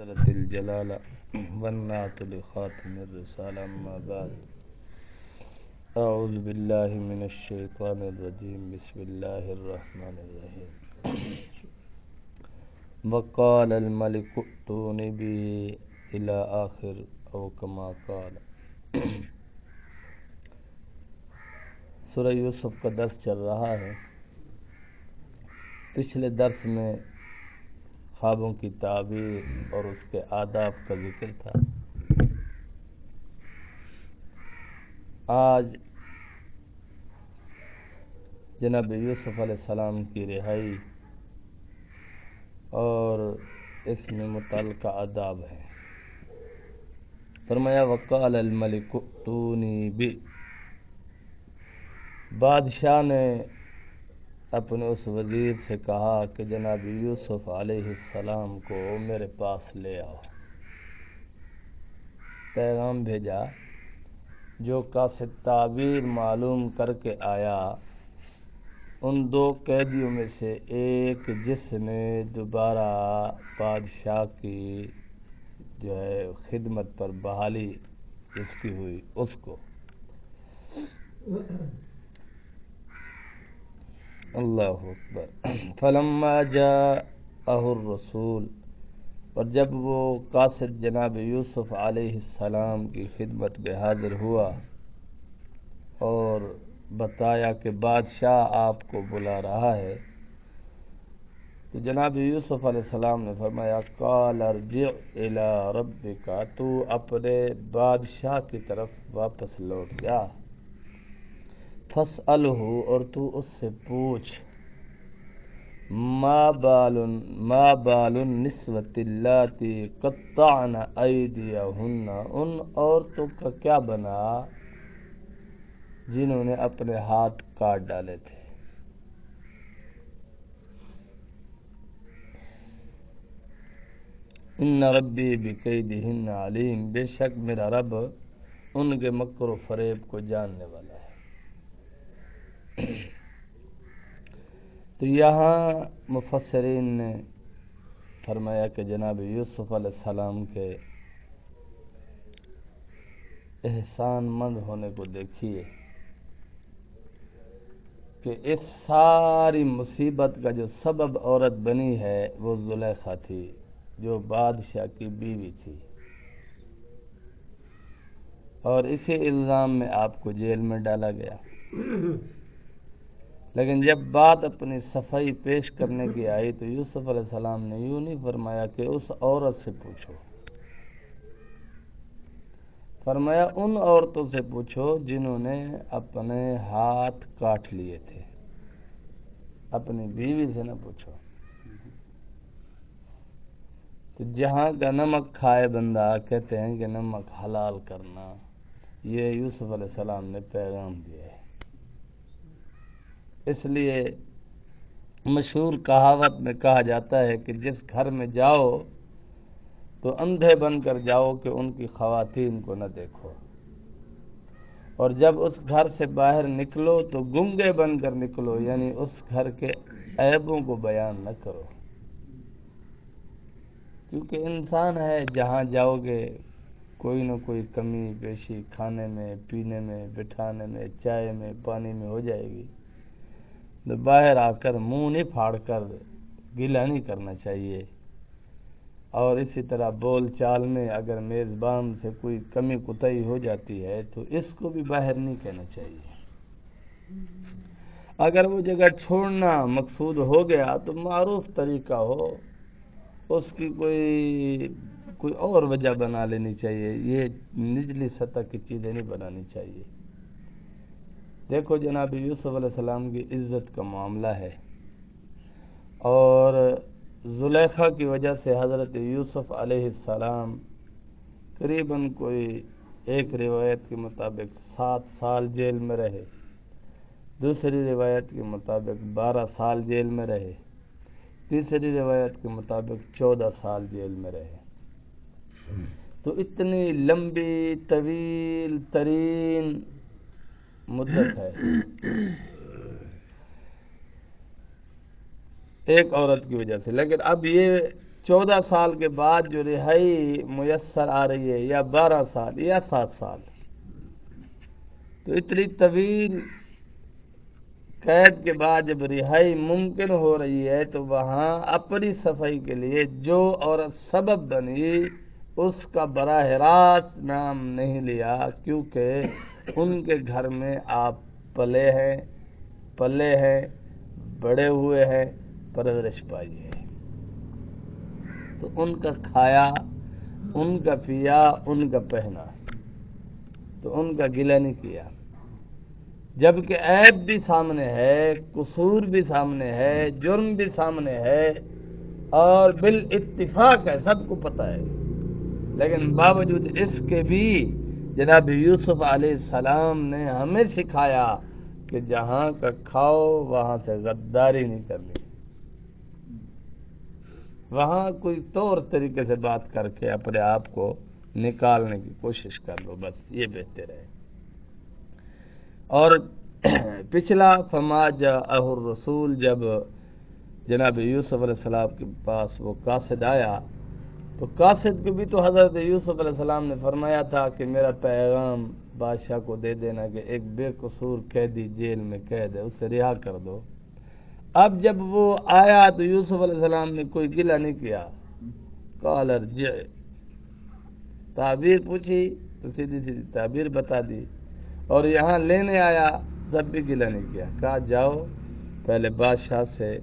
حضرت الجلالة والنعت لخاتم الرسالة أما بعد أعوذ بالله من الشيطان الرجيم بسم الله الرحمن الرحيم وقال الملك ائتوني به إلى آخر أو كما قال سورہ یوسف کا درس چل رہا ہے۔ پچھلے درس میں خوابوں کی تعبیر اور اس کے آداب کا ذکر تھا۔ آج جناب یوسف علیہ السلام کی رہائی اور اس میں متعلقہ آداب ہے۔ فرمایا وقال الملک ائتونی بہ، بادشاہ نے اپنے اس وزیر سے کہا کہ جناب یوسف علیہ السلام کو میرے پاس لے آؤ۔ پیغام بھیجا، جو قاصد تعبیر معلوم کر کے آیا ان دو قیدیوں میں سے ایک جس نے دوبارہ بادشاہ کی جو ہے خدمت پر بحالی اس کی ہوئی اس کو اللہ اکبر۔ فلما جاءہ الرسول، اور جب وہ قاصد جناب یوسف علیہ السلام کی خدمت میں حاضر ہوا اور بتایا کہ بادشاہ آپ کو بلا رہا ہے، تو جناب یوسف علیہ السلام نے فرمایا قال ارجع الی ربک، تو اپنے بادشاہ کی طرف واپس لوٹ جا، فاسألہ، اور تو اس سے پوچھ، ما بال النسوة اللاتی قطعن ایدیہن، ان عورتوں کا کیا بنا جنہوں نے اپنے ہاتھ کاٹ ڈالے تھے۔ ان ربی بکیدہن علیم، بے شک میرا رب ان کے مکر و فریب کو جاننے والا ہے۔ تو یہاں مفسرین نے فرمایا کہ جناب یوسف علیہ السلام کے احسان مند ہونے کو دیکھیے کہ اس ساری مصیبت کا جو سبب عورت بنی ہے وہ زلیخا تھی، جو بادشاہ کی بیوی تھی، اور اسی الزام میں آپ کو جیل میں ڈالا گیا۔ لیکن جب بات اپنی صفائی پیش کرنے کی آئی تو یوسف علیہ السلام نے یوں نہیں فرمایا کہ اس عورت سے پوچھو، فرمایا ان عورتوں سے پوچھو جنہوں نے اپنے ہاتھ کاٹ لیے تھے، اپنی بیوی سے نہ پوچھو۔ تو جہاں کا نمک کھائے بندہ، کہتے ہیں کہ نمک حلال کرنا، یہ یوسف علیہ السلام نے پیغام دیا ہے۔ اس لیے مشہور کہاوت میں کہا جاتا ہے کہ جس گھر میں جاؤ تو اندھے بن کر جاؤ کہ ان کی خواتین کو نہ دیکھو، اور جب اس گھر سے باہر نکلو تو گنگے بن کر نکلو، یعنی اس گھر کے عیبوں کو بیان نہ کرو، کیونکہ انسان ہے، جہاں جاؤ گے کوئی نہ کوئی کمی بیشی کھانے میں، پینے میں، بٹھانے میں، چائے میں، پانی میں ہو جائے گی، تو باہر آ کر منہ نہیں پھاڑ کر گلہ نہیں کرنا چاہیے۔ اور اسی طرح بول چال میں اگر میزبان سے کوئی کمی کوتاہی ہو جاتی ہے تو اس کو بھی باہر نہیں کہنا چاہیے۔ اگر وہ جگہ چھوڑنا مقصود ہو گیا تو معروف طریقہ ہو، اس کی کوئی اور وجہ بنا لینی چاہیے، یہ نچلی سطح کی چیزیں نہیں بنانی چاہیے۔ دیکھو جناب یوسف علیہ السلام کی عزت کا معاملہ ہے، اور زلیخا کی وجہ سے حضرت یوسف علیہ السلام قریباً کوئی ایک روایت کے مطابق 7 سال جیل میں رہے، دوسری روایت کے مطابق 12 سال جیل میں رہے، تیسری روایت کے مطابق 14 سال جیل میں رہے۔ تو اتنی لمبی طویل ترین مدت ہے ایک عورت کی وجہ سے۔ لیکن اب یہ 14 سال کے بعد جو رہائی میسر آ رہی ہے، یا 12 سال یا 7 سال، تو اتنی طویل قید کے بعد جب رہائی ممکن ہو رہی ہے تو وہاں اپنی صفائی کے لیے جو عورت سبب بنی اس کا براہ راست نام نہیں لیا، کیونکہ ان کے گھر میں آپ پلے ہیں، بڑے ہوئے ہیں، پرورش پائی ہے، تو ان کا کھایا، ان کا پیا، ان کا پہنا، تو ان کا گلہ نہیں کیا، جبکہ عیب بھی سامنے ہے، قصور بھی سامنے ہے، جرم بھی سامنے ہے، اور بالاتفاق ہے، سب کو پتہ ہے، لیکن باوجود اس کے بھی جناب یوسف علیہ السلام نے ہمیں سکھایا کہ جہاں کا کھاؤ وہاں سے غداری نہیں کرنی، وہاں کوئی طور طریقے سے بات کر کے اپنے آپ کو نکالنے کی کوشش کر لو، بس یہ بہتر ہے۔ اور پچھلا فما جاءہ الرسول، جب جناب یوسف علیہ السلام کے پاس وہ قاصد آیا تو قاصد کو بھی تو حضرت یوسف علیہ السلام نے فرمایا تھا کہ میرا پیغام بادشاہ کو دے دینا کہ ایک بے قصور قیدی جیل میں قید ہے، اسے رہا کر دو۔ اب جب وہ آیا تو یوسف علیہ السلام نے کوئی گلہ نہیں کیا، قال ارجع، تعبیر پوچھی تو سیدھی سیدھی تعبیر بتا دی، اور یہاں لینے آیا تب بھی گلہ نہیں کیا، کہا جاؤ پہلے بادشاہ سے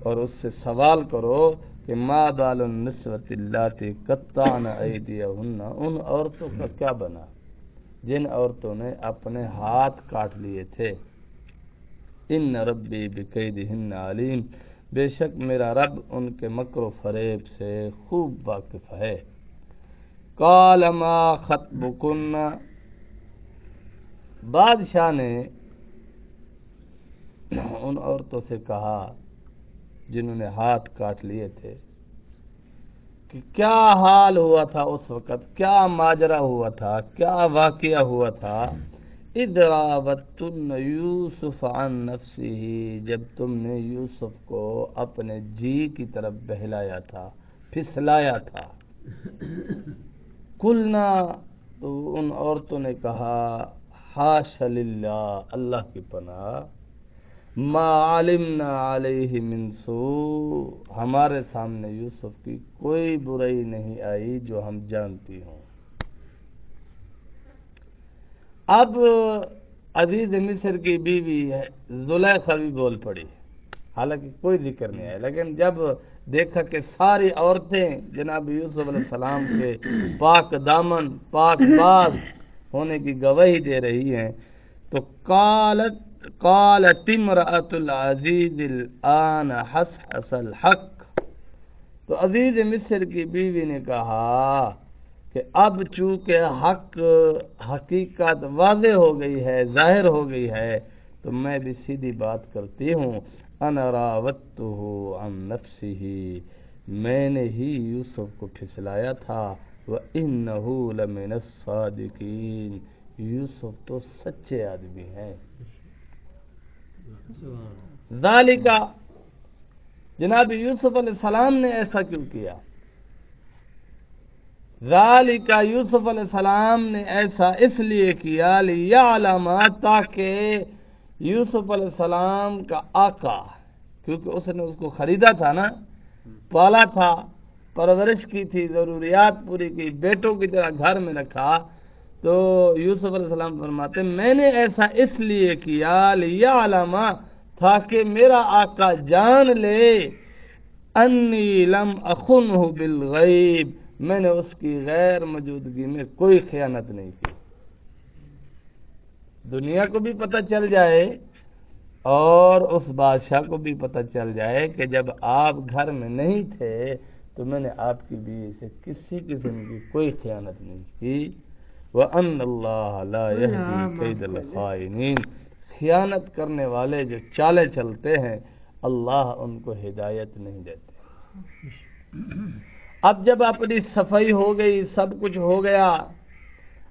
اور اس سے سوال کرو کہ ما بال النسوۃ اللاتی قطعن ایدیہن، ان عورتوں کا کیا بنا جن عورتوں نے اپنے ہاتھ کاٹ لیے تھے، ان ربی بکیدہن علیم، بے شک میرا رب ان کے مکر و فریب سے خوب واقف ہے۔ قال ما خطبکن، بادشاہ نے ان عورتوں سے کہا جنہوں نے ہاتھ کاٹ لیے تھے کہ کیا حال ہوا تھا اس وقت، کیا ماجرا ہوا تھا، کیا واقعہ ہوا تھا، اذ راوتن یوسف عن نفسہ، جب تم نے یوسف کو اپنے جی کی طرف بہلایا تھا، پھسلایا تھا۔ قلنا، تو ان عورتوں نے کہا حاش للہ، اللہ کی پناہ، ما علمنا علیہ من سوء، ہمارے سامنے یوسف کی کوئی برائی نہیں آئی جو ہم جانتی ہوں۔ اب عزیز مصر کی بیوی زلیخا بھی بول پڑی، حالانکہ کوئی ذکر نہیں ہے، لیکن جب دیکھا کہ ساری عورتیں جناب یوسف علیہ السلام کے پاک دامن، پاک باز ہونے کی گواہی دے رہی ہیں، تو قالت امرأۃ العزیز الآن حصحص الحق، تو عزیز مصر کی بیوی نے کہا کہ اب چونکہ حقیقت واضح ہو گئی ہے، ظاہر ہو گئی ہے، تو میں بھی سیدھی بات کرتی ہوں، انا راودتہ عن نفسہ، میں نے ہی یوسف کو پھسلایا تھا، وانہ لمن الصادقین، یوسف تو سچے آدمی ہیں۔ ذالک، جناب یوسف علیہ السلام نے ایسا کیوں کیا؟ ذالک، یوسف علیہ السلام نے ایسا اس لیے کیا، لیعلم، تاکہ یوسف علیہ السلام کا آقا، کیونکہ اس نے اس کو خریدا تھا نا، پالا تھا، پرورش کی تھی، ضروریات پوری کی، بیٹوں کی طرح گھر میں رکھا، تو یوسف علیہ السلام فرماتے میں نے ایسا اس لیے کیا، لیعلم، تاکہ میرا آقا جان لے، انی لم اخنہ بالغیب، میں نے اس کی غیر موجودگی میں کوئی خیانت نہیں کی، دنیا کو بھی پتہ چل جائے اور اس بادشاہ کو بھی پتہ چل جائے کہ جب آپ گھر میں نہیں تھے تو میں نے آپ کی بیوی سے کسی قسم کی کوئی خیانت نہیں کی، وَأَنَّ اللَّهَ لَا يَهْدِي كَيْدَ الْخَائِنِينَ، خیانت کرنے والے جو چالیں چلتے ہیں اللہ ان کو ہدایت نہیں دیتے۔ اب جب اپنی صفائی ہو گئی، سب کچھ ہو گیا،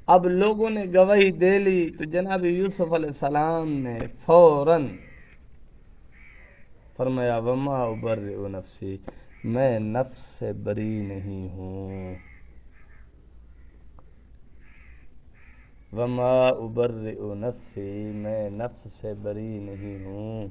اب لوگوں نے گواہی دے لی، تو جناب یوسف علیہ السلام نے فوراً فرمایا وما ابرئ نفسی، میں نفس سے بری نہیں ہوں. وما ابرئ نفسی، میں نفس سے بری نہیں ہوں.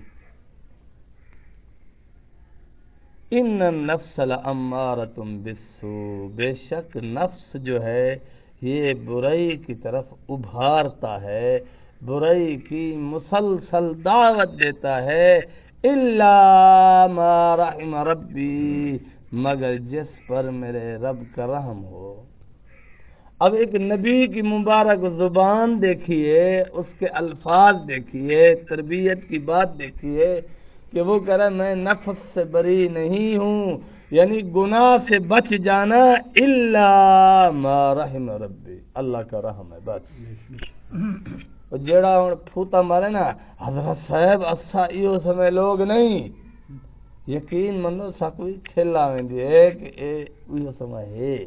ان النفس لامارۃ بالسوء، بے شک نفس جو ہے یہ برائی کی طرف ابھارتا ہے، برائی کی مسلسل دعوت دیتا ہے. الا ما رحم ربی، مگر جس پر میرے رب کا رحم ہو. اب ایک نبی کی مبارک زبان دیکھیے، اس کے الفاظ دیکھیے، تربیت کی بات دیکھیے کہ وہ کہہ رہا ہے میں نفس سے بری نہیں ہوں، یعنی گناہ سے بچ جانا. الا ما رحم ربی، اللہ کا رحم ہے بس. جیڑا ہوں پھوتا مارے نا حضرت صاحب اسا ایو سمے لوگ نہیں، یقین منو سا کوئی کھیلا ویندی ہے کہ ایو سمے ہے.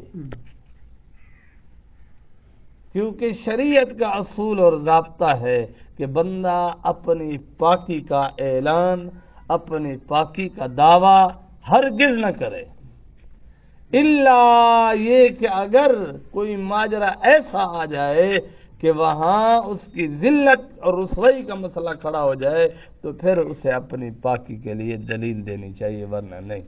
کیونکہ شریعت کا اصول اور ضابطہ ہے کہ بندہ اپنی پاکی کا اعلان، اپنی پاکی کا دعویٰ ہرگز نہ کرے، الا یہ کہ اگر کوئی ماجرا ایسا آ جائے کہ وہاں اس کی ذلت اور رسوائی کا مسئلہ کھڑا ہو جائے تو پھر اسے اپنی پاکی کے لیے دلیل دینی چاہیے، ورنہ نہیں.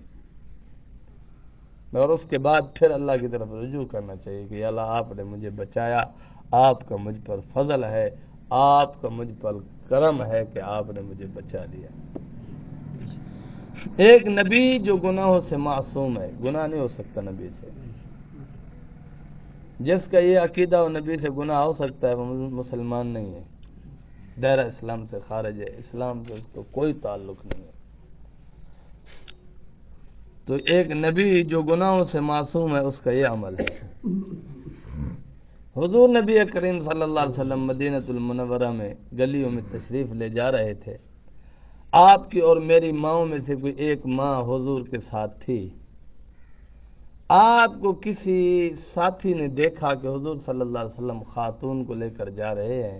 اور اس کے بعد پھر اللہ کی طرف رجوع کرنا چاہیے کہ اللہ آپ نے مجھے بچایا، آپ کا مجھ پر فضل ہے، آپ کا مجھ پر کرم ہے کہ آپ نے مجھے بچا لیا. ایک نبی جو گناہوں سے معصوم ہے، گناہ نہیں ہو سکتا نبی سے. جس کا یہ عقیدہ و نبی سے گناہ ہو سکتا ہے وہ مسلمان نہیں ہے، دائرہ اسلام سے خارج ہے، اسلام سے اس کو کوئی تعلق نہیں ہے. تو ایک نبی جو گناہوں سے معصوم ہے اس کا یہ عمل ہے. حضور نبی کریم صلی اللہ علیہ وسلم مدینۃ المنورہ میں گلیوں میں تشریف لے جا رہے تھے. آپ کی اور میری ماؤں میں سے کوئی ایک ماں حضور کے ساتھ تھی. آپ کو کسی ساتھی نے دیکھا کہ حضور صلی اللہ علیہ وسلم خاتون کو لے کر جا رہے ہیں،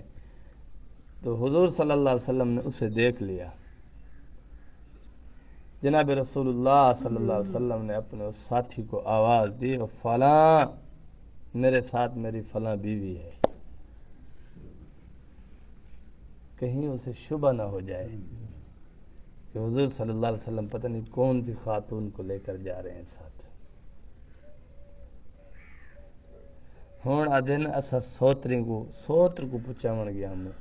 تو حضور صلی اللہ علیہ وسلم نے اسے دیکھ لیا. جناب رسول اللہ صلی اللہ علیہ وسلم نے اپنے اس ساتھی کو آواز دی اور فلاں میرے ساتھ میری فلاں بیوی ہے، کہیں اسے شبہ نہ ہو جائے کہ حضور صلی اللہ علیہ وسلم پتہ نہیں کون سی خاتون کو لے کر جا رہے ہیں ساتھ. ہوں آدھے نا اسا سوتر کو پچاون گیا ہمیں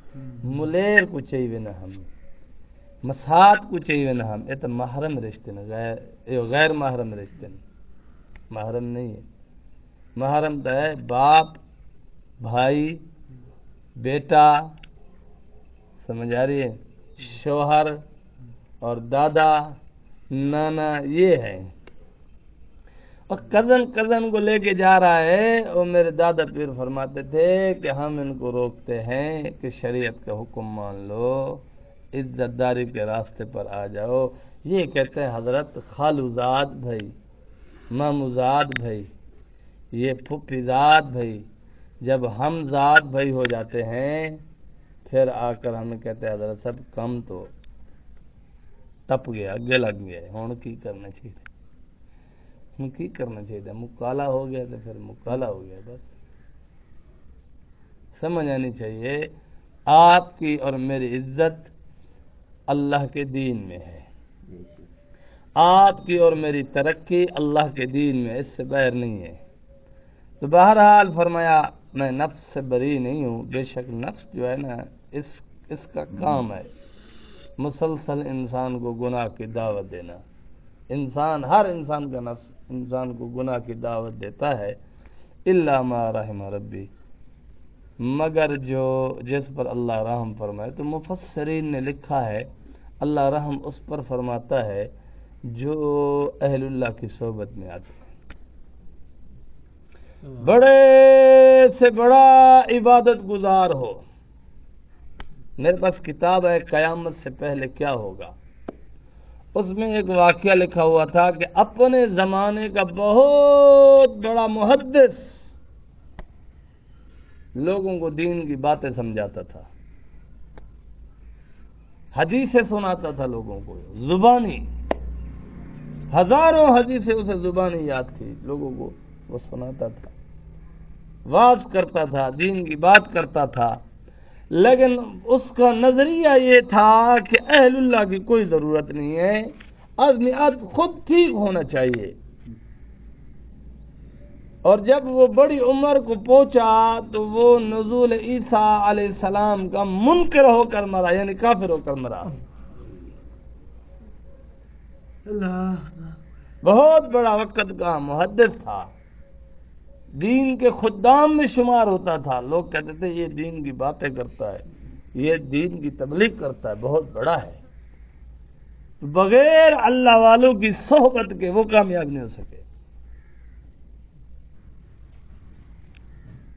ملیر کو چاہیے نہ ہم مسات کو چاہیے نہ ہم. یہ تو محرم رشتے نا، غیر محرم رشتے نا، محرم نہیں ہے. محرم تو ہے باپ، بھائی، بیٹا، سمجھ آ رہی ہے، شوہر اور دادا، نانا، یہ ہے. اور کزن کو لے کے جا رہا ہے. اور میرے دادا پیر فرماتے تھے کہ ہم ان کو روکتے ہیں کہ شریعت کا حکم مان لو، عزت داری کے راستے پر آ جاؤ. یہ کہتے ہیں حضرت خالوزاد بھائی، ماموزاد بھائی، یہ پھپھیزاد بھائی، جب ہم ذات بھائی ہو جاتے ہیں پھر آ کر ہمیں کہتے ہیں حضرت سب کم تو ٹپ گیا، اگے لگ گیا، ہوں کی کرنا چاہیے، کی کرنا چاہیے، مکالا ہو گیا تو پھر مکالا ہو گیا. بس سمجھ آنی چاہیے آپ کی اور میری عزت اللہ کے دین میں ہے، آپ کی اور میری ترقی اللہ کے دین میں، اس سے باہر نہیں ہے. تو بہرحال فرمایا میں نفس سے بری نہیں ہوں. بے شک نفس جو ہے نا اس کا کام ہے مسلسل انسان کو گناہ کی دعوت دینا. ہر انسان کا نفس انسان کو گناہ کی دعوت دیتا ہے. الا ما رحم ربی، مگر جس پر اللہ رحم فرمائے. تو مفسرین نے لکھا ہے اللہ رحم اس پر فرماتا ہے جو اہل اللہ کی صحبت میں آتے ہیں. بڑے سے بڑا عبادت گزار ہو. میرے پاس کتاب ہے قیامت سے پہلے کیا ہوگا، اس میں ایک واقعہ لکھا ہوا تھا کہ اپنے زمانے کا بہت بڑا محدث لوگوں کو دین کی باتیں سمجھاتا تھا، حدیثیں سناتا تھا لوگوں کو زبانی. ہزاروں حدیثیں اسے زبانی یاد تھی، لوگوں کو وہ سناتا تھا، واز کرتا تھا، دین کی بات کرتا تھا، لیکن اس کا نظریہ یہ تھا کہ اہل اللہ کی کوئی ضرورت نہیں ہے، آدمی خود ٹھیک ہونا چاہیے۔ اور جب وہ بڑی عمر کو پہنچا تو وہ نزول عیسیٰ علیہ السلام کا منکر ہو کر مرا، یعنی کافر ہو کر مرا۔ بہت بڑا وقت کا محدث تھا، دین کے خدام میں شمار ہوتا تھا، لوگ کہتے تھے یہ دین کی باتیں کرتا ہے، یہ دین کی تبلیغ کرتا ہے، بہت بڑا ہے۔ بغیر اللہ والوں کی صحبت کے وہ کامیاب نہیں ہو سکے۔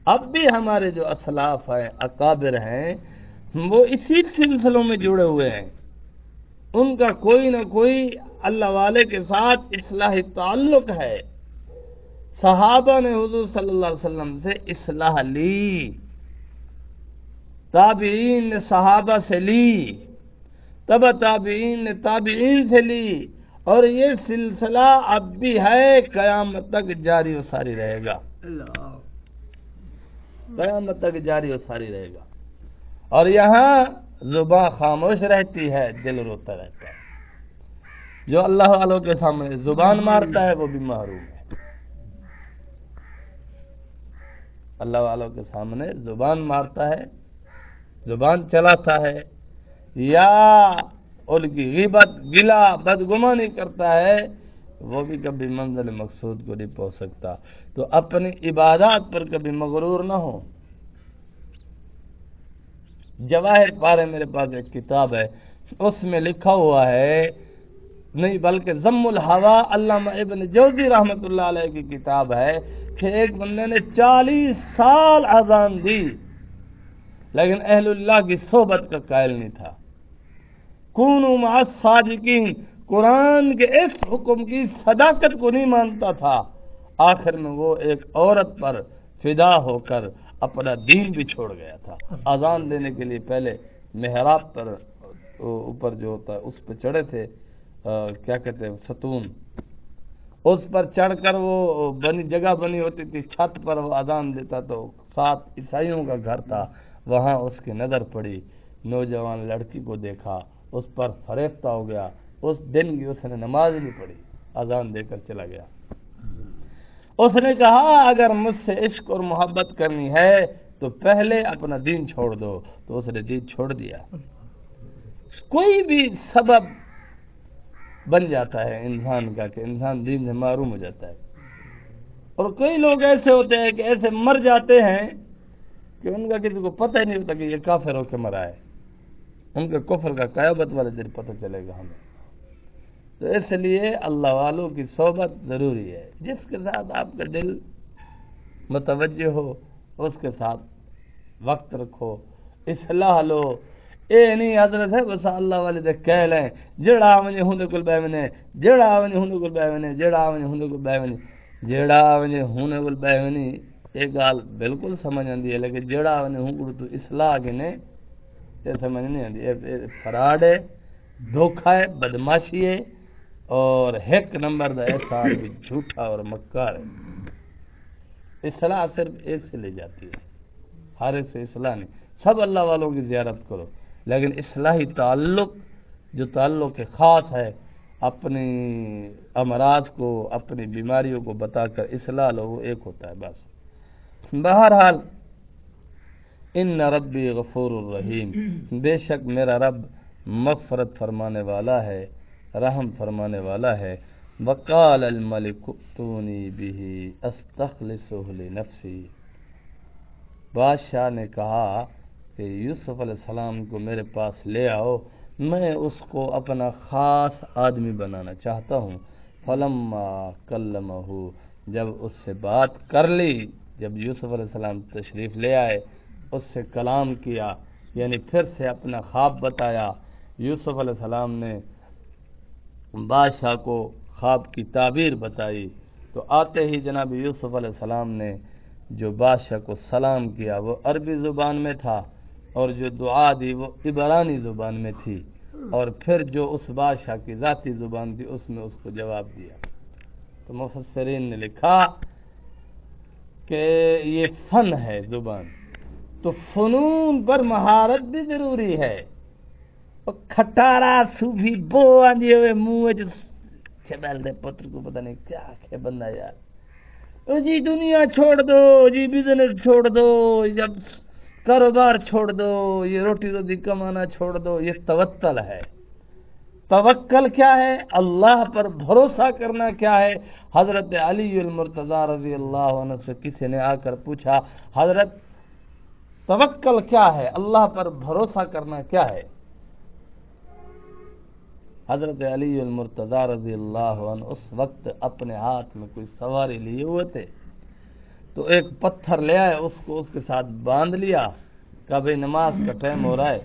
اب بھی ہمارے جو اسلاف ہیں، اکابر ہیں، وہ اسی سلسلوں میں جڑے ہوئے ہیں، ان کا کوئی نہ کوئی اللہ والے کے ساتھ اصلاحی تعلق ہے۔ صحابہ نے حضور صلی اللہ علیہ وسلم سے اصلاح لی، تابعین نے صحابہ سے لی، تبع تابعین نے تابعین سے لی، اور یہ سلسلہ اب بھی ہے، قیامت تک جاری و ساری رہے گا، قیامت تک جاری و ساری رہے گا۔ اور یہاں زبان خاموش رہتی ہے، دل روتا رہتا ہے۔ جو اللہ والوں کے سامنے زبان مارتا ہے وہ بھی محروم ہے۔ اللہ والوں کے سامنے زبان مارتا ہے، زبان چلاتا ہے، یا ان کی غیبت، گلا، بدگمانی کرتا ہے، وہ بھی کبھی منزل مقصود کو نہیں پہنچ سکتا۔ تو اپنی عبادات پر کبھی مغرور نہ ہو۔ جواہر پارے میرے پاس ایک کتاب ہے، اس میں لکھا ہوا ہے، نہیں بلکہ ذم الہوا، علامہ ابن جوزی رحمۃ اللہ علیہ کی کتاب ہے، کہ ایک بندے نے 40 سال اذان دی لیکن اہل اللہ کی صحبت کا قائل نہیں تھا۔ کونوا مع الصادقین، قرآن کے اس حکم کی صداقت کو نہیں مانتا تھا۔ آخر میں وہ ایک عورت پر فدا ہو کر اپنا دین بھی چھوڑ گیا تھا۔ اذان دینے کے لیے پہلے محراب پر اوپر جو ہوتا ہے اس پہ چڑھے تھے، کیا کہتے ہیں، ستون، اس پر چڑھ کر وہ جگہ بنی ہوتی تھی، چھت پر وہ اذان دیتا، تو ساتھ عیسائیوں کا گھر تھا، وہاں اس کی نظر پڑی، نوجوان لڑکی کو دیکھا، اس پر فریفتہ ہو گیا۔ اس دن کی اس نے نماز نہیں پڑھی، اذان دے کر چلا گیا۔ اس نے کہا اگر مجھ سے عشق اور محبت کرنی ہے تو پہلے اپنا دین چھوڑ دو، تو اس نے دین چھوڑ دیا۔ کوئی بھی سبب بن جاتا ہے انسان کا کہ انسان دین سے محروم ہو جاتا ہے، اور کئی لوگ ایسے ہوتے ہیں کہ ایسے مر جاتے ہیں کہ ان کا کسی کو پتہ ہی نہیں ہوتا کہ یہ کافر ہو کے مرا ہے، ان کے کفر کا قیامت والے دن پتہ چلے گا ہمیں۔ تو اس لیے اللہ والوں کی صحبت ضروری ہے، جس کے ساتھ آپ کا دل متوجہ ہو اس کے ساتھ وقت رکھو، اصلاح لو۔ اے نہیں حضرت ہے بس اللہ والے دے کہہ لیں، جڑا ونجے ہوندے کول بہ ونے، جڑا ونجے ہوندے کول بہ ونے، جڑا ونجے ہوندے کول بہ ونے، جڑا ونجے ہوندے کول بہ ونے، یہ گال بالکل سمجھ آندی ہے، لیکن جڑا ونجے ہوں تو اصلاح کے نے یہ سمجھ نہیں آندی۔ یہ فراڈ ہے، دھوکہ ہے، بدماشی ہے، اور ایک نمبر دا احسان بھی جھوٹا اور مکار ہے۔ اصلاح صرف ایک سے لے جاتی ہے، ہر ایک سے اصلاح نہیں۔ سب اللہ والوں کی زیارت کرو، لیکن اصلاحی تعلق جو تعلق خاص ہے، اپنی امراض کو، اپنی بیماریوں کو بتا کر اصلاح لو، وہ ایک ہوتا ہے بس۔ بہرحال ان ربی غفور الرحیم، بے شک میرا رب مغفرت فرمانے والا ہے، رحم فرمانے والا ہے۔ وقال الملک ائتونی به استخلصه لنفسی، بادشاہ نے کہا کہ یوسف علیہ السلام کو میرے پاس لے آؤ، میں اس کو اپنا خاص آدمی بنانا چاہتا ہوں۔ فلما کلمہ، جب اس سے بات کر لی، جب یوسف علیہ السلام تشریف لے آئے، اس سے کلام کیا، یعنی پھر سے اپنا خواب بتایا۔ یوسف علیہ السلام نے بادشاہ کو خواب کی تعبیر بتائی، تو آتے ہی جناب یوسف علیہ السلام نے جو بادشاہ کو سلام کیا وہ عربی زبان میں تھا، اور جو دعا دی وہ عبرانی زبان میں تھی۔ اور پھر جو اس بادشاہ کی ذاتی زبان تھی اس میں اس کو جواب دیا۔ تو مفسرین نے لکھا کہ یہ فن ہے زبان، تو فنون پر مہارت بھی ضروری ہے۔ کھٹارا صوفی بو آندی ہوئے منہ چھبل دے پتر کو پتہ نہیں کیا کہ بندہ یار، جی دنیا چھوڑ دو، جی بزنس چھوڑ دو، جب کاروبار چھوڑ دو، یہ روٹی روزی کمانا چھوڑ دو، یہ توکل ہے۔ توکل کیا ہے؟ اللہ پر بھروسہ کرنا کیا ہے؟ حضرت علی المرتضی رضی اللہ عنہ سے کسی نے آ کر پوچھا، حضرت توکل کیا ہے؟ اللہ پر بھروسہ کرنا کیا ہے؟ حضرت علی المرتضی رضی اللہ عنہ اس وقت اپنے ہاتھ میں کوئی سواری لیے ہوئے تھے، تو ایک پتھر لے آئے، اس کو اس کے ساتھ باندھ لیا، کہ بھئی نماز کا ٹائم ہو رہا ہے،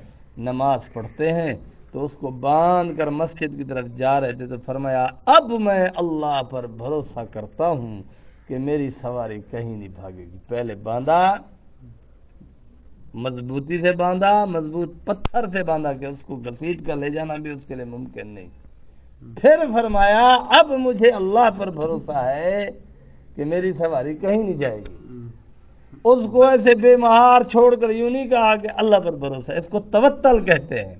نماز پڑھتے ہیں، تو اس کو باندھ کر مسجد کی طرف جا رہے تھے، تو فرمایا اب میں اللہ پر بھروسہ کرتا ہوں کہ میری سواری کہیں نہیں بھاگے گی۔ پہلے باندھا، مضبوطی سے باندھا، مضبوط پتھر سے باندھا کہ اس کو گھسیٹ کر لے جانا بھی اس کے لیے ممکن نہیں۔ پھر فرمایا اب مجھے اللہ پر بھروسہ ہے کہ میری سواری کہیں نہیں جائے گی۔ اس کو ایسے بے مہار چھوڑ کر یوں نہیں کہا کہ اللہ پر بھروسہ، اس کو توکل کہتے ہیں۔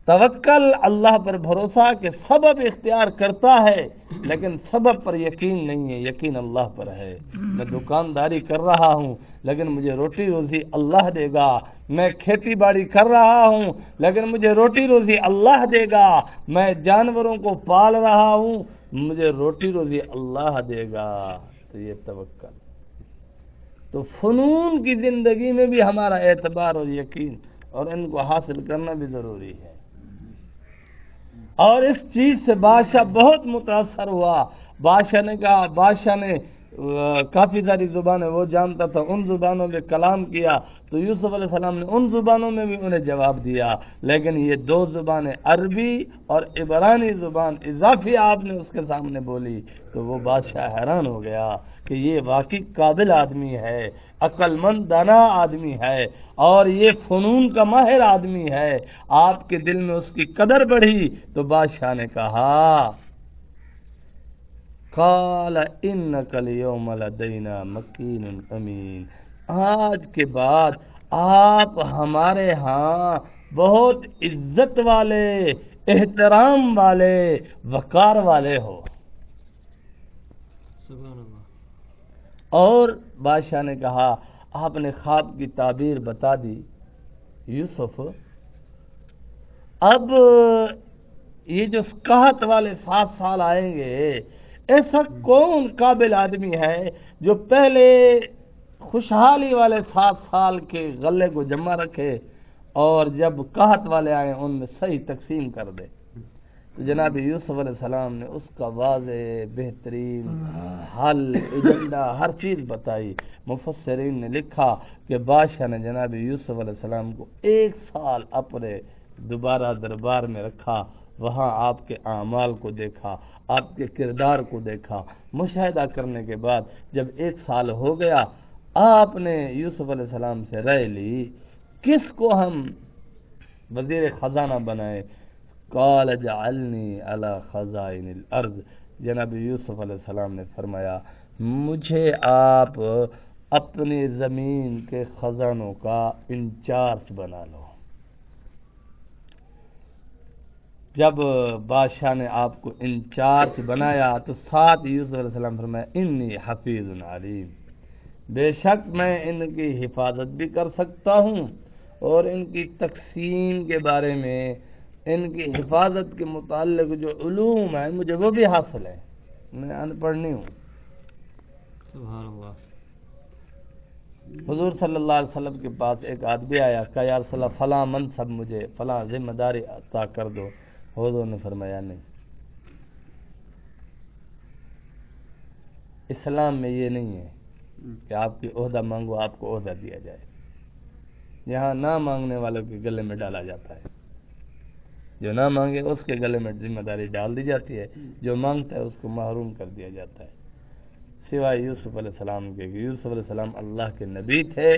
توکل اللہ پر بھروسہ کہ سبب اختیار کرتا ہے لیکن سبب پر یقین نہیں ہے، یقین اللہ پر ہے۔ میں دکانداری کر رہا ہوں لیکن مجھے روٹی روزی اللہ دے گا، میں کھیتی باڑی کر رہا ہوں لیکن مجھے روٹی روزی اللہ دے گا، میں جانوروں کو پال رہا ہوں مجھے روٹی روزی اللہ دے گا۔ تو یہ توکل۔ تو فنون کی زندگی میں بھی ہمارا اعتبار اور یقین اور ان کو حاصل کرنا بھی ضروری ہے۔ اور اس چیز سے بادشاہ بہت متاثر ہوا۔ بادشاہ نے کہا، بادشاہ نے کافی ساری زبانیں وہ جانتا تھا، ان زبانوں میں کلام کیا، تو یوسف علیہ السلام نے ان زبانوں میں بھی انہیں جواب دیا، لیکن یہ دو زبانیں عربی اور عبرانی زبان اضافی آپ نے اس کے سامنے بولی، تو وہ بادشاہ حیران ہو گیا کہ یہ واقعی قابل آدمی ہے، عقل مند دانا آدمی ہے، اور یہ فنون کا ماہر آدمی ہے۔ آپ کے دل میں اس کی قدر بڑھی تو بادشاہ نے کہا قال انک الیوم لدینا مکین امین، آج کے بعد آپ ہمارے ہاں بہت عزت والے، احترام والے، وقار والے ہو۔ سبحان اللہ۔ اور بادشاہ نے کہا آپ نے خواب کی تعبیر بتا دی یوسف، اب یہ جو قحط والے 7 سال آئیں گے، ایسا کون قابل آدمی ہے جو پہلے خوشحالی والے 7 سال کے غلے کو جمع رکھے اور جب قحط والے آئیں ان میں صحیح تقسیم کر دے۔ تو جناب یوسف علیہ السلام نے اس کا واضح بہترین حل، ایجنڈا، ہر چیز بتائی۔ مفسرین نے لکھا کہ بادشاہ نے جناب یوسف علیہ السلام کو 1 سال اپنے دوبارہ دربار میں رکھا، وہاں آپ کے اعمال کو دیکھا، آپ کے کردار کو دیکھا، مشاہدہ کرنے کے بعد جب 1 سال ہو گیا، آپ نے یوسف علیہ السلام سے رائے لی کس کو ہم وزیر خزانہ بنائے؟ قال اجعلنی علی خزائن الارض، جناب یوسف علیہ السلام نے فرمایا مجھے آپ اپنی زمین کے خزانوں کا انچارج بنا لو۔ جب بادشاہ نے آپ کو انچارج بنایا تو ساتھ یوسف علیہ السلام فرمایا انی حفیظ علیم، بے شک میں ان کی حفاظت بھی کر سکتا ہوں اور ان کی تقسیم کے بارے میں، ان کی حفاظت کے متعلق جو علوم ہیں مجھے وہ بھی حاصل ہے، میں ان پڑھ نہیں ہوں۔ سبحان اللہ۔ حضور صلی اللہ علیہ وسلم کے پاس ایک آدمی آیا، کہا یا رسول اللہ فلاں منصب مجھے، فلاں ذمہ داری عطا کر دو۔ حضور نے فرمایا نہیں، اسلام میں یہ نہیں ہے کہ آپ کی عہدہ مانگو آپ کو عہدہ دیا جائے، یہاں نہ مانگنے والوں کے گلے میں ڈالا جاتا ہے، جو نہ مانگے اس کے گلے میں ذمہ داری ڈال دی جاتی ہے، جو مانگتا ہے اس کو محروم کر دیا جاتا ہے، سوائے یوسف علیہ السلام کے۔ یوسف علیہ السلام اللہ کے نبی تھے،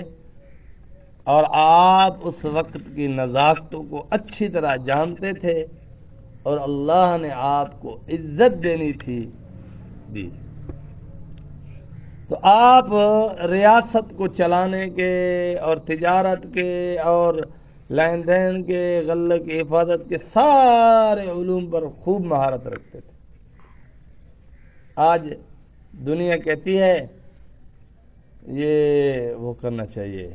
اور آپ اس وقت کی نزاکتوں کو اچھی طرح جانتے تھے اور اللہ نے آپ کو عزت دینی تھی دی. تو آپ ریاست کو چلانے کے اور تجارت کے اور لین دین کے غلہ کی حفاظت کے سارے علوم پر خوب مہارت رکھتے تھے. آج دنیا کہتی ہے یہ وہ کرنا چاہیے،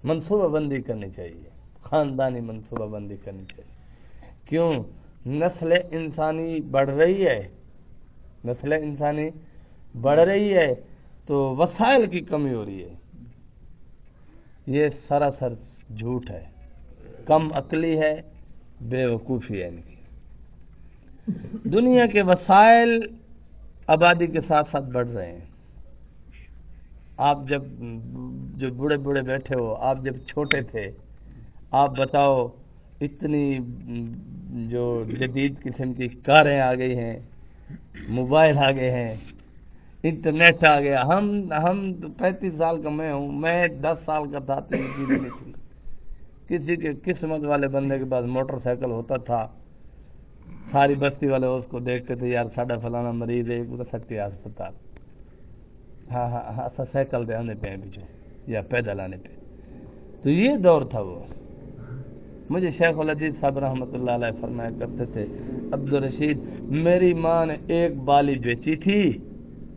منصوبہ بندی کرنی چاہیے، خاندانی منصوبہ بندی کرنی چاہیے. کیوں؟ نسل انسانی بڑھ رہی ہے، نسل انسانی بڑھ رہی ہے تو وسائل کی کمی ہو رہی ہے. یہ سراسر جھوٹ ہے، کم عقلی ہے، بے وقوفی ہے ان کی. دنیا کے وسائل آبادی کے ساتھ ساتھ بڑھ رہے ہیں. آپ جب جو بوڑھے بوڑھے بیٹھے ہو، آپ جب چھوٹے تھے، آپ بتاؤ اتنی جو جدید قسم کی کاریں آ گئی ہیں، موبائل آ گئے ہیں، انٹرنیٹ آ گیا. ہم 35 سال کا میں ہوں، میں 10 سال کا تھا تو یہ چیزیں نہیں تھی. کسی کے قسمت والے بندے کے پاس موٹر سائیکل ہوتا تھا، ساری بستی والے اس کو دیکھتے تھے، یار ساڈا فلانا مریض ہے وہ سکتی ہسپتال، ہاں ہاں ہاں سائیکل دے آنے پہ پیچھے یا پیدل آنے پہ. تو یہ دور تھا. وہ مجھے شیخ الحدیث صاحب رحمۃ اللہ علیہ فرمایا کرتے تھے، عبدالرشید میری ماں نے ایک بالی بیچی تھی،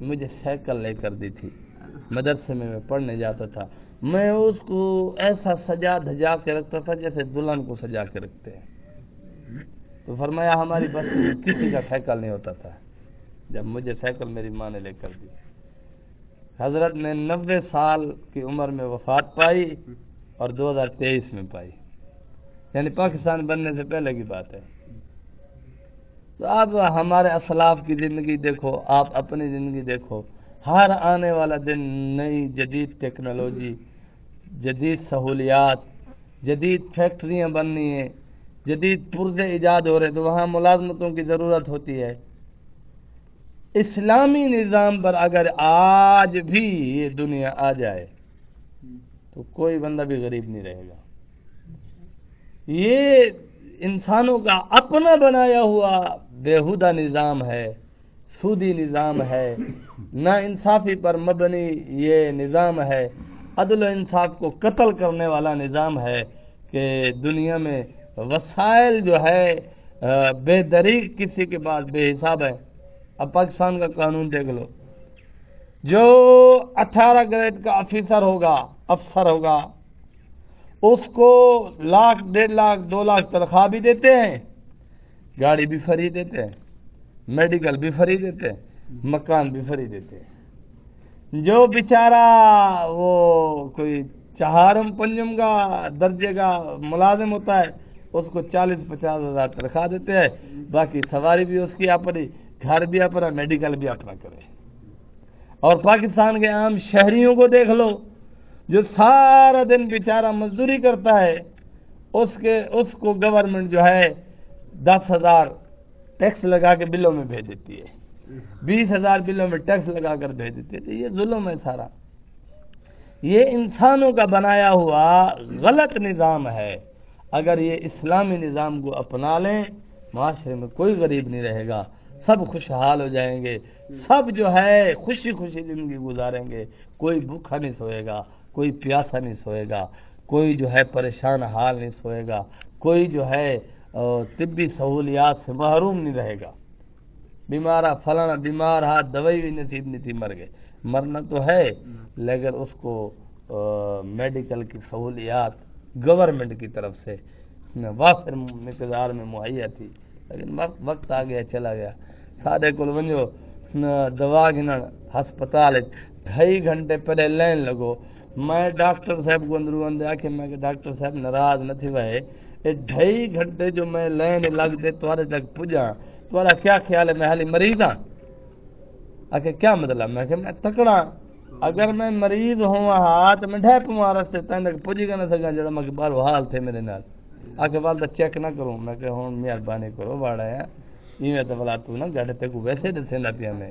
مجھے سائیکل لے کر دی تھی. مدرسے میں پڑھنے جاتا تھا، میں اس کو ایسا سجا دھجا کے رکھتا تھا جیسے دلہن کو سجا کے رکھتے ہیں. تو فرمایا ہماری بستی میں کسی کا سائیکل نہیں ہوتا تھا جب مجھے سائیکل میری ماں نے لے کر دی. حضرت نے 90 سال کی عمر میں وفات پائی اور 2023 میں پائی، یعنی پاکستان بننے سے پہلے کی بات ہے. تو اب ہمارے اسلاف کی زندگی دیکھو، آپ اپنی زندگی دیکھو، ہر آنے والا دن نئی جدید ٹیکنالوجی، جدید سہولیات، جدید فیکٹریاں بننی ہیں، جدید پرزے ایجاد ہو رہے، تو وہاں ملازمتوں کی ضرورت ہوتی ہے. اسلامی نظام پر اگر آج بھی یہ دنیا آ جائے تو کوئی بندہ بھی غریب نہیں رہے گا. یہ انسانوں کا اپنا بنایا ہوا بیہودہ نظام ہے، سودی نظام ہے، نا انصافی پر مبنی یہ نظام ہے، عدل و انصاف کو قتل کرنے والا نظام ہے کہ دنیا میں وسائل جو ہے بے دریغ کسی کے پاس بے حساب ہے. اب پاکستان کا قانون دیکھ لو، جو 18 گریڈ کا افسر ہوگا اس کو 1 لاکھ 1.5 لاکھ 2 لاکھ تنخواہ بھی دیتے ہیں، گاڑی بھی فری دیتے ہیں، میڈیکل بھی فری دیتے ہیں، مکان بھی فری دیتے ہیں. جو بیچارہ وہ کوئی 4م 5م کا درجے کا ملازم ہوتا ہے اس کو 40-50 ہزار تنخواہ دیتے ہیں، باقی سواری بھی اس کی اپنی، گھر بھی اپنا، میڈیکل بھی اپنا کرے. اور پاکستان کے عام شہریوں کو دیکھ لو، جو سارا دن بیچارہ مزدوری کرتا ہے، اس کو گورنمنٹ جو ہے 10,000 ٹیکس لگا کے بلوں میں بھیج دیتی ہے، 20,000 بلوں میں ٹیکس لگا کر بھیج دیتی ہے. یہ ظلم ہے سارا. یہ انسانوں کا بنایا ہوا غلط نظام ہے. اگر یہ اسلامی نظام کو اپنا لیں، معاشرے میں کوئی غریب نہیں رہے گا، سب خوشحال ہو جائیں گے، سب جو ہے خوشی خوشی زندگی گزاریں گے. کوئی بھوکا نہیں سوئے گا، کوئی پیاسا نہیں سوئے گا، کوئی جو ہے پریشان حال نہیں سوئے گا، کوئی جو ہے طبی سہولیات سے محروم نہیں رہے گا. فلانا بیمار ہاتھ دوائی بھی نصیب نہیں تھی، مر گئے. مرنا تو ہے لیکن اس کو میڈیکل کی سہولیات گورنمنٹ کی طرف سے وافر مقدار میں مہیا تھی، لیکن وقت آ گیا چلا گیا. سادے کو ونجو دوا گنن ہسپتال 2.5 گھنٹے پہلے لائن لگو. میں ڈاکٹر صاحب کو اندر آ کے میں کہ ڈاکٹر صاحب ناراض نہ تھی وے، 2.5 گھنٹے جو میں لائن لگ دے تھوڑے تک پجا، تھوڑا کیا خیال ہے میں حالی مریض ہاں؟ آخر کیا مطلب؟ میں کہ میں تکڑا، اگر میں مریض ہوں تو میں ڈھیپ مارا رستے تین تک پجی کا نہ سکا جڑا میں بارو حال تھے میرے نال. آخر والدہ چیک نہ کروں، میں کہ ہوں مہربانی کرو باڑا ہے ایویں تو بلا تو نہ گھڑ تے کو ویسے دسے نہ پیا میں.